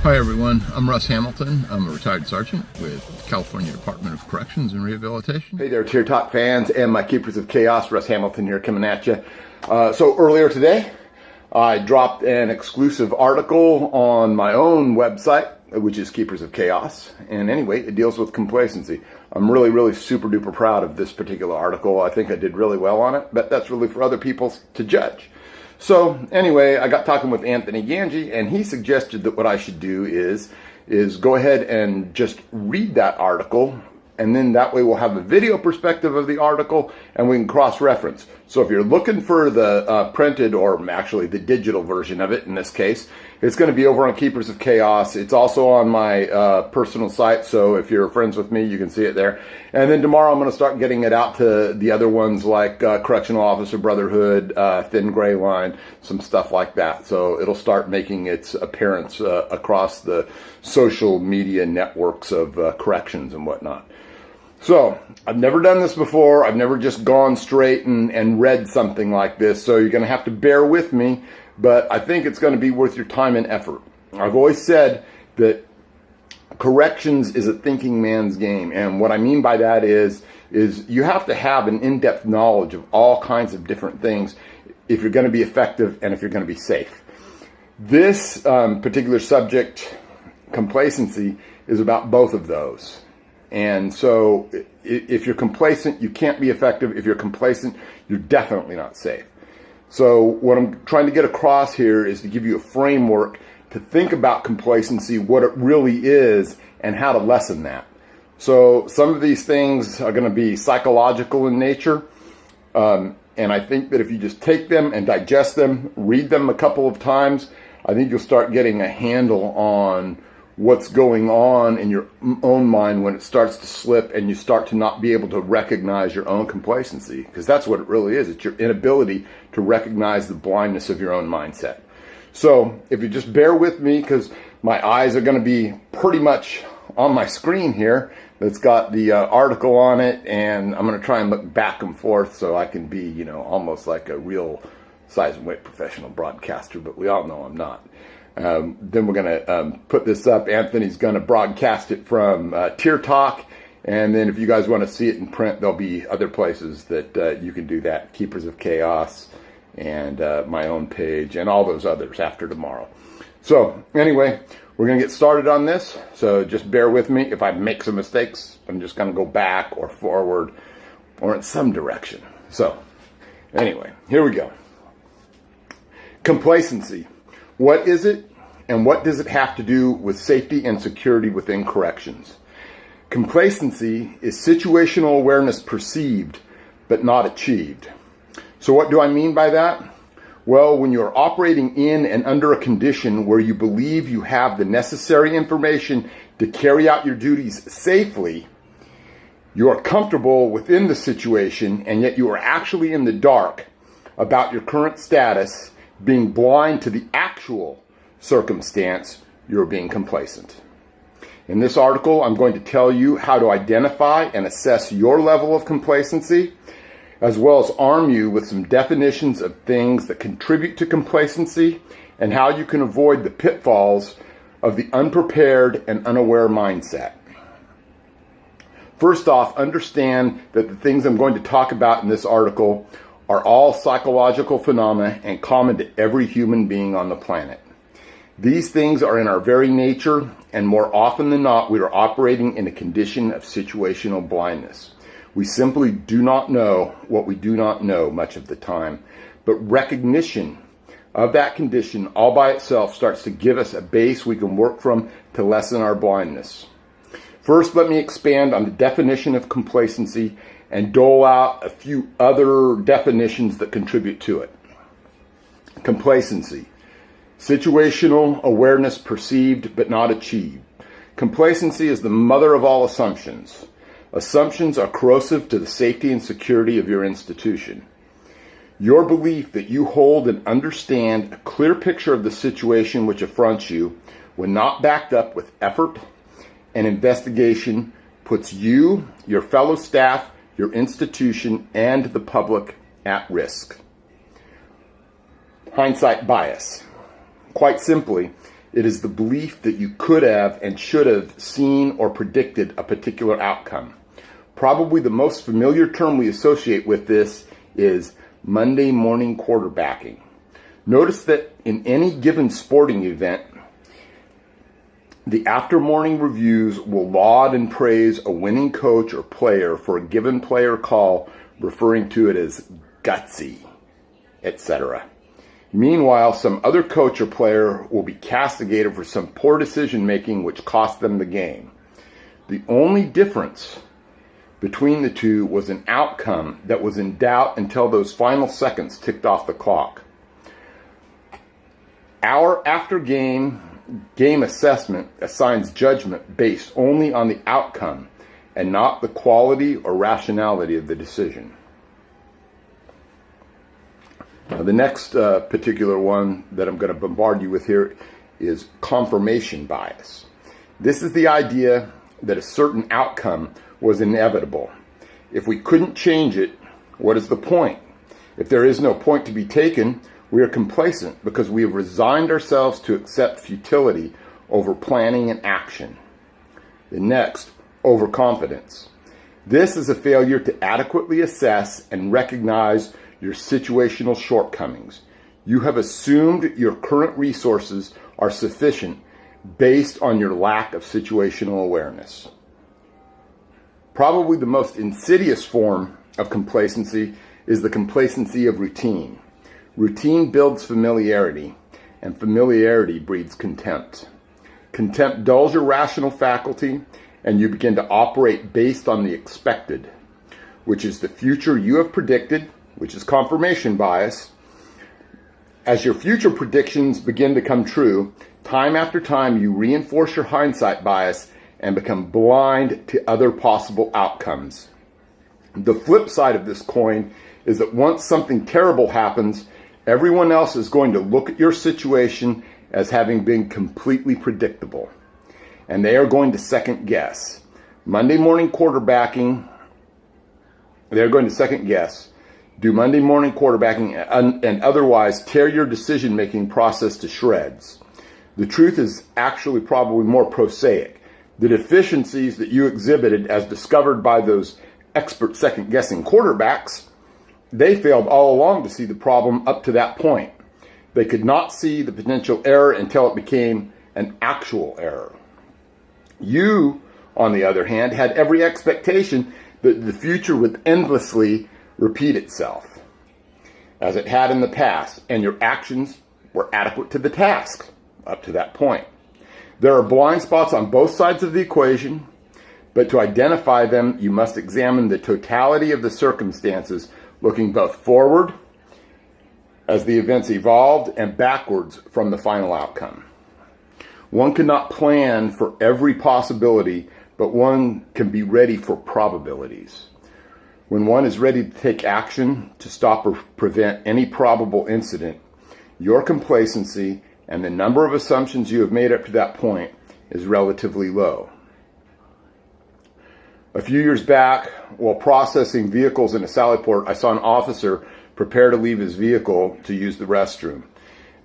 Hi everyone, I'm Russ Hamilton. I'm a retired sergeant with California Department of Corrections and Rehabilitation. Hey there, Tier Talk fans and my keepers of chaos. Russ Hamilton here coming at you. So earlier today, I dropped an exclusive article on my own website, which is Keepers of Chaos. And anyway, it deals with complacency. I'm really super duper proud of this particular article. I think I did really well on it, but that's really for other people to judge. So anyway, I got talking with Anthony Ganji, and he suggested that what I should do is go ahead and just read that article, and then that way we'll have a video perspective of the article and we can cross-reference. So if you're looking for the printed, or actually the digital version of it in this case, it's going to be over on Keepers of Chaos. It's also on my personal site, so if you're friends with me, you can see it there. And then tomorrow I'm going to start getting it out to the other ones like Correctional Officer Brotherhood, Thin Gray Line, some stuff like that. So it'll start making its appearance across the social media networks of corrections and whatnot. So, I've never done this before. I've never just gone straight and read something like this, so you're going to have to bear with me, but I think it's going to be worth your time and effort. I've always said that corrections is a thinking man's game, and what I mean by that is you have to have an in-depth knowledge of all kinds of different things if you're going to be effective and if you're going to be safe. This particular subject, complacency, is about both of those. And so if you're complacent, you can't be effective. If you're complacent, you're definitely not safe. So what I'm trying to get across here is to give you a framework to think about complacency, what it really is, and how to lessen that. So some of these things are going to be psychological in nature. And I think that if you just take them and digest them, read them a couple of times, I think you'll start getting a handle on what's going on in your own mind when it starts to slip and you start to not be able to recognize your own complacency, because that's what it really is. It's your inability to recognize the blindness of your own mindset. So if you just bear with me, because my eyes are going to be pretty much on my screen here that's got the article on it, and I'm going to try and look back and forth so I can be, you know, almost like a real size and weight professional broadcaster, but we all know I'm not. Then we're going to put this up. Anthony's going to broadcast it from Tier Talk. And then if you guys want to see it in print, there'll be other places that you can do that. Keepers of Chaos and my own page and all those others after tomorrow. So anyway, we're going to get started on this. So just bear with me. If I make some mistakes, I'm just going to go back or forward or in some direction. So anyway, here we go. Complacency. What is it, and what does it have to do with safety and security within corrections? Complacency is situational awareness perceived, but not achieved. So what do I mean by that? Well, when you're operating in and under a condition where you believe you have the necessary information to carry out your duties safely, you are comfortable within the situation, and yet you are actually in the dark about your current status, being blind to the actual circumstance, you're being complacent. In this article, I'm going to tell you how to identify and assess your level of complacency, as well as arm you with some definitions of things that contribute to complacency and how you can avoid the pitfalls of the unprepared and unaware mindset. First off, understand that the things I'm going to talk about in this article are all psychological phenomena and common to every human being on the planet. These things are in our very nature, and more often than not, we are operating in a condition of situational blindness. We simply do not know what we do not know much of the time, but recognition of that condition all by itself starts to give us a base we can work from to lessen our blindness. First, let me expand on the definition of complacency and dole out a few other definitions that contribute to it. Complacency. Situational awareness perceived but not achieved. Complacency is the mother of all assumptions. Assumptions are corrosive to the safety and security of your institution. Your belief that you hold and understand a clear picture of the situation which affronts you, when not backed up with effort and investigation, puts you, your fellow staff, your institution, and the public at risk. Hindsight bias. Quite simply, It is the belief that you could have and should have seen or predicted a particular outcome. Probably the most familiar term we associate with this is Monday morning quarterbacking. Notice that in any given sporting event, the after morning reviews will laud and praise a winning coach or player for a given player call, referring to it as gutsy, etc. Meanwhile, some other coach or player will be castigated for some poor decision making which cost them the game. The only difference between the two was an outcome that was in doubt until those final seconds ticked off the clock. Our after game assessment assigns judgment based only on the outcome and not the quality or rationality of the decision. Now, the next particular one that I'm going to bombard you with here is confirmation bias. This is the idea that a certain outcome was inevitable. If we couldn't change it, what is the point? If there is no point to be taken, we are complacent because we have resigned ourselves to accept futility over planning and action. The next, overconfidence. This is a failure to adequately assess and recognize your situational shortcomings. You have assumed your current resources are sufficient based on your lack of situational awareness. Probably the most insidious form of complacency is the complacency of routine. Routine builds familiarity, and familiarity breeds contempt. Contempt dulls your rational faculty, and you begin to operate based on the expected, which is the future you have predicted, which is confirmation bias. As your future predictions begin to come true, time after time you reinforce your hindsight bias and become blind to other possible outcomes. The flip side of this coin is that once something terrible happens, everyone else is going to look at your situation as having been completely predictable, and they are going to second guess. Monday morning quarterbacking, they're going to second guess, do Monday morning quarterbacking and otherwise tear your decision-making process to shreds. The truth is actually probably more prosaic. The deficiencies that you exhibited as discovered by those expert second-guessing quarterbacks, they failed all along to see the problem up to that point. They could not see the potential error until it became an actual error. You, on the other hand, had every expectation that the future would endlessly repeat itself, as it had in the past, and your actions were adequate to the task up to that point. There are blind spots on both sides of the equation, but to identify them, you must examine the totality of the circumstances, looking both forward as the events evolved and backwards from the final outcome. One cannot plan for every possibility, but one can be ready for probabilities. When one is ready to take action to stop or prevent any probable incident, your complacency and the number of assumptions you have made up to that point is relatively low. A few years back, while processing vehicles in a sally port, I saw an officer prepare to leave his vehicle to use the restroom.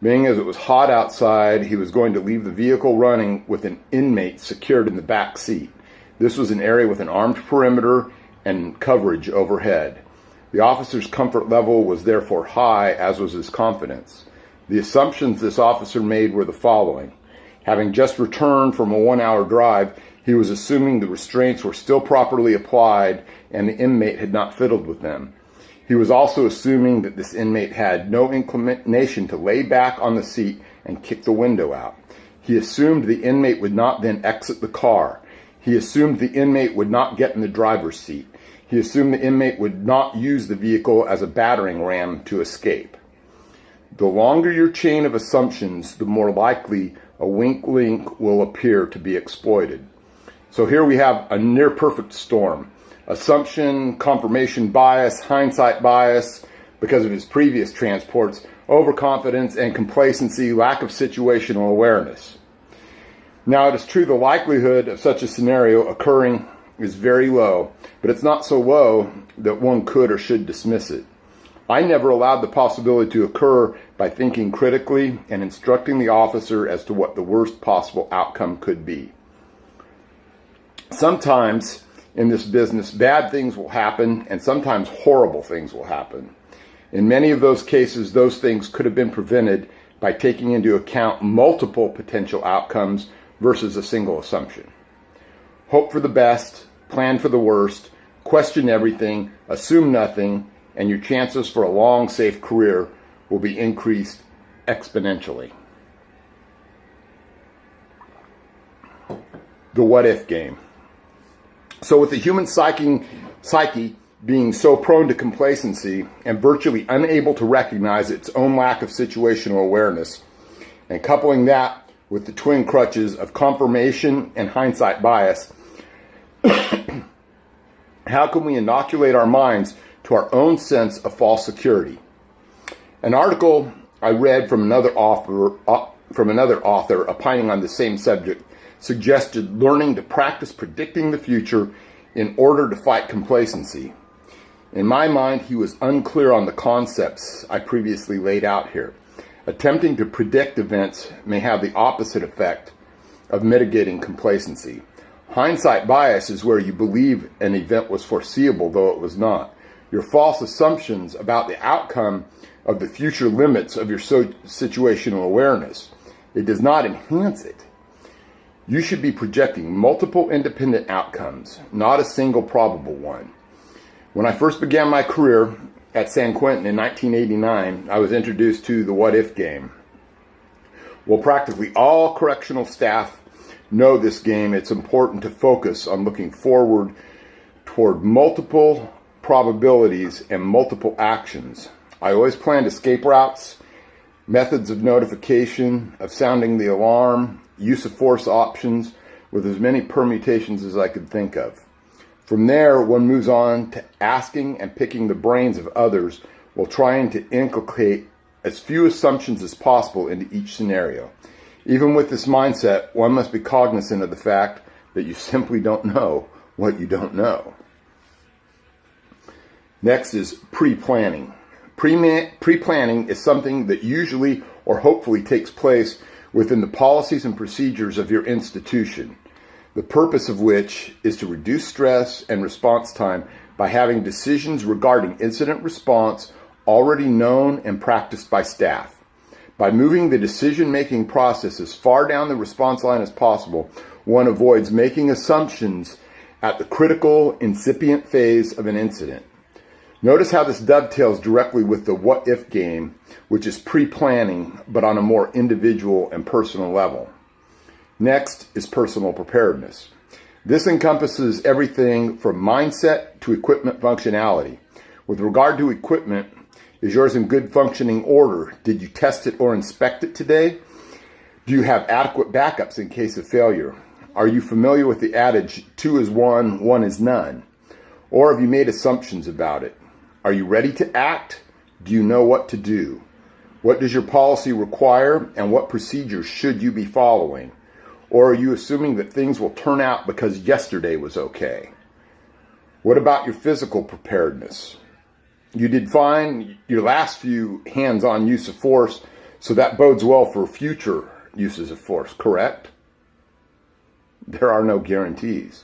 Being as it was hot outside, he was going to leave the vehicle running with an inmate secured in the back seat. This was an area with an armed perimeter and coverage overhead. The officer's comfort level was therefore high, as was his confidence. The assumptions this officer made were the following. Having just returned from a 1-hour drive, he was assuming the restraints were still properly applied and the inmate had not fiddled with them. He was also assuming that this inmate had no inclination to lay back on the seat and kick the window out. He assumed the inmate would not then exit the car. He assumed the inmate would not get in the driver's seat. He assumed the inmate would not use the vehicle as a battering ram to escape. The longer your chain of assumptions, the more likely a weak link will appear to be exploited. So here we have a near-perfect storm. Assumption, confirmation bias, hindsight bias, because of his previous transports, overconfidence and complacency, lack of situational awareness. Now, it is true the likelihood of such a scenario occurring is very low, but it's not so low that one could or should dismiss it. I never allowed the possibility to occur by thinking critically and instructing the officer as to what the worst possible outcome could be. Sometimes in this business, bad things will happen, and sometimes horrible things will happen. In many of those cases, those things could have been prevented by taking into account multiple potential outcomes versus a single assumption. Hope for the best, plan for the worst, question everything, assume nothing, and your chances for a long, safe career will be increased exponentially. The what-if game. So with the human psyche being so prone to complacency and virtually unable to recognize its own lack of situational awareness, and coupling that with the twin crutches of confirmation and hindsight bias, how can we inoculate our minds to our own sense of false security? An article I read from another author opining on the same subject suggested learning to practice predicting the future in order to fight complacency. In my mind, he was unclear on the concepts I previously laid out here. Attempting to predict events may have the opposite effect of mitigating complacency. Hindsight bias is where you believe an event was foreseeable, though it was not. Your false assumptions about the outcome of the future limits of your situational awareness. It does not enhance it. You should be projecting multiple independent outcomes, not a single probable one. When I first began my career at San Quentin in 1989, I was introduced to the what-if game. While practically all correctional staff know this game, it's important to focus on looking forward toward multiple probabilities and multiple actions. I always planned escape routes, methods of notification, of sounding the alarm, use of force options, with as many permutations as I could think of. From there, one moves on to asking and picking the brains of others while trying to inculcate as few assumptions as possible into each scenario. Even with this mindset, one must be cognizant of the fact that you simply don't know what you don't know. Next is pre-planning. Pre-planning is something that usually or hopefully takes place within the policies and procedures of your institution, the purpose of which is to reduce stress and response time by having decisions regarding incident response already known and practiced by staff. By moving the decision-making process as far down the response line as possible, one avoids making assumptions at the critical, incipient phase of an incident. Notice how this dovetails directly with the what-if game, which is pre-planning, but on a more individual and personal level. Next is personal preparedness. This encompasses everything from mindset to equipment functionality. With regard to equipment, is yours in good functioning order? Did you test it or inspect it today? Do you have adequate backups in case of failure? Are you familiar with the adage, 2 is 1, 1 is none? Or have you made assumptions about it? Are you ready to act? Do you know what to do? What does your policy require, and what procedures should you be following? Or are you assuming that things will turn out because yesterday was okay? What about your physical preparedness? You did fine your last few hands-on use of force, so that bodes well for future uses of force, correct? There are no guarantees.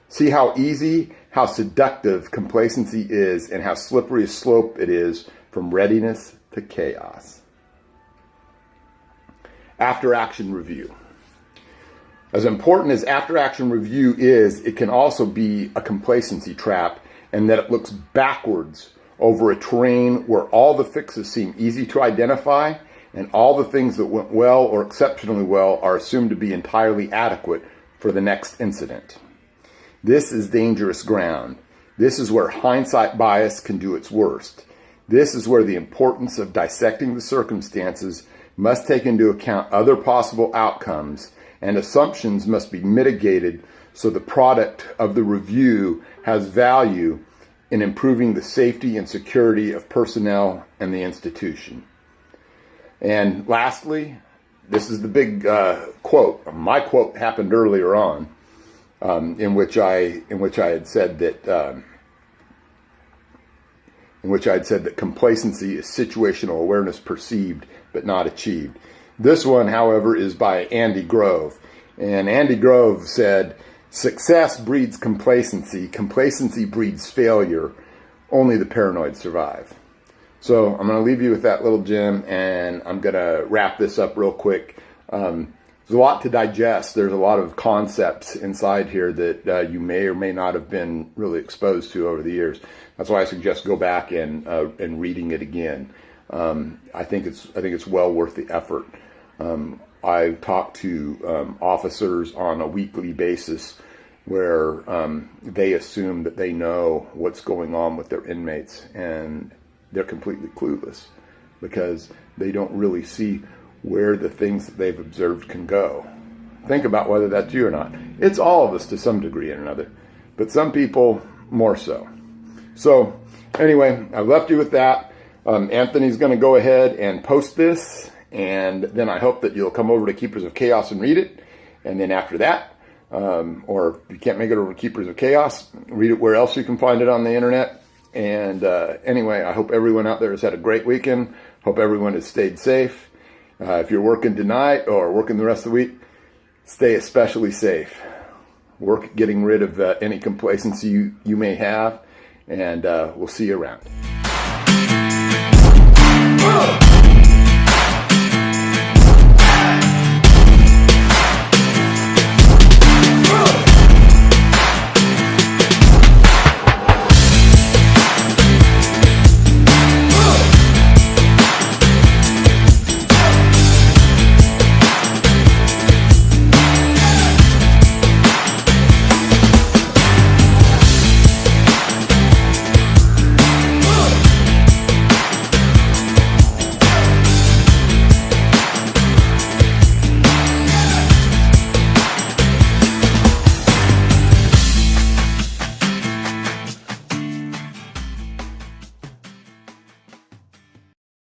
See how easy, how seductive complacency is, and how slippery a slope it is from readiness to chaos. After-action review. As important as after-action review is, it can also be a complacency trap, in that it looks backwards over a terrain where all the fixes seem easy to identify, and all the things that went well or exceptionally well are assumed to be entirely adequate for the next incident. This is dangerous ground. This is where hindsight bias can do its worst. This is where the importance of dissecting the circumstances must take into account other possible outcomes, and assumptions must be mitigated so the product of the review has value in improving the safety and security of personnel and the institution. And lastly, this is the big quote. My quote happened earlier on, in which I had said that in which I'd said that complacency is situational awareness perceived but not achieved. This one, however, is by Andy Grove. And Andy Grove said, success breeds complacency. Complacency breeds failure. Only the paranoid survive. So I'm going to leave you with that little gem, and I'm going to wrap this up real quick. There's a lot to digest. There's a lot of concepts inside here that you may or may not have been really exposed to over the years. That's why I suggest go back and reading it again. I think it's well worth the effort. I talk to officers on a weekly basis where they assume that they know what's going on with their inmates, and they're completely clueless because they don't really see where the things that they've observed can go. Think about whether that's you or not. It's all of us to some degree or another, but some people more so. So anyway, I've left you with that. Anthony's going to go ahead and post this, and then I hope that you'll come over to Keepers of Chaos and read it. And then after that, or if you can't make it over to Keepers of Chaos, read it where else you can find it on the internet. And anyway, I hope everyone out there has had a great weekend. Hope everyone has stayed safe. If you're working tonight or working the rest of the week, stay especially safe. Work getting rid of any complacency you may have, and we'll see you around. Whoa!